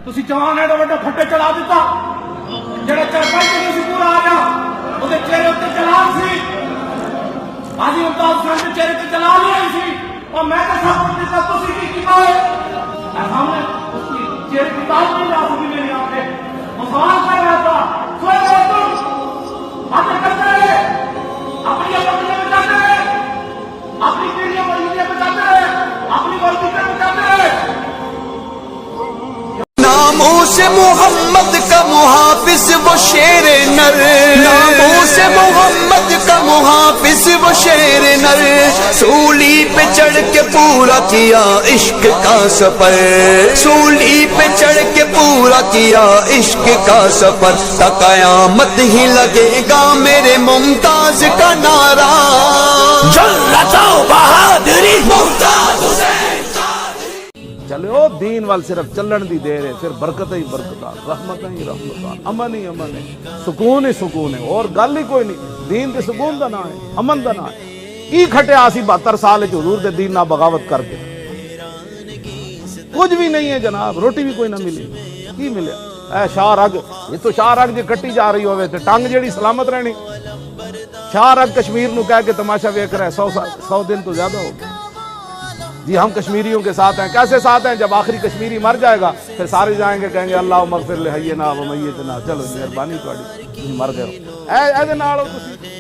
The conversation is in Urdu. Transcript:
ਤੁਸੀਂ ਜਵਾਨ ਹੈ ਤਾਂ ਵੱਡਾ ਖੱਟੇ ਚਲਾ ਦਿੱਤਾ ਜਿਹੜਾ ਚਰਪਾਈ ਤੇ ਤੁਸੀਂ ਪੂਰਾ ਆ ਗਿਆ ਉਹਦੇ ਚਿਹਰੇ ਉੱਤੇ ਚਲਾਨ ਸੀ ਆਜੀ ਮੁਮਤਾਜ਼ ਖਾਨ ਦੇ ਚਿਹਰੇ ਤੇ ਚਲਾਨ ਨਹੀਂ ਸੀ اور میں نے سب کو تسی کی کیتا ہے ہمیں اس کی چہرے کی تاج نہیں لا سکی میری آپ نے مسلمان کر رہا تھا سوئے گئے تم باتیں کرتے رہے اپنی اپنی بچاتے رہے اپنی پیڑھیاں مجھے بچاتے رہے اپنی غلطی سے بچاتے رہے ناموس محمد کا محافظ وہ شیر نر ناموس محمد کا محافظ وہ شیر نر سولی پہ چڑھ کے پورا کیا عشق کا سفر سولی پہ چڑھ کے پورا کیا عشق کا سفر تا قیامت ہی لگے گا میرے ممتاز کا نعرہ جرأت و بہادری ممتاز حسین چلو دین وال صرف چلن دی دیر ہے پھر برکت ہی برکت رحمت ہی رحمت امن ہی امن ہے سکون ہی سکون ہے اور گل ہی کوئی نہیں دین تے سکون دا نام ہے امن دا نام ہے کی کھٹیا اسی 72 سال حضور دے دین نہ بغاوت کر کے کچھ بھی نہیں ہے جناب روٹی بھی کوئی نہ ملی کی ملیا اے شاہ رگ یہ تو شاہ رگ جے کٹی جا رہی ہوئے تے ٹنگ جیڑی سلامت رہنی شاہ رگ کشمیر نو کہہ کے تماشا ویکھ رہا ہے 100 دن تو زیادہ ہو گئے جی ہم کشمیریوں کے ساتھ ہیں کیسے ساتھ ہیں جب آخری کشمیری مر جائے گا پھر سارے جائیں گے کہیں گے اللہ مغفر لحینا و میتنا چلو مہربانی تہاڈی مر گئے ہو اے دے نال ہو تسی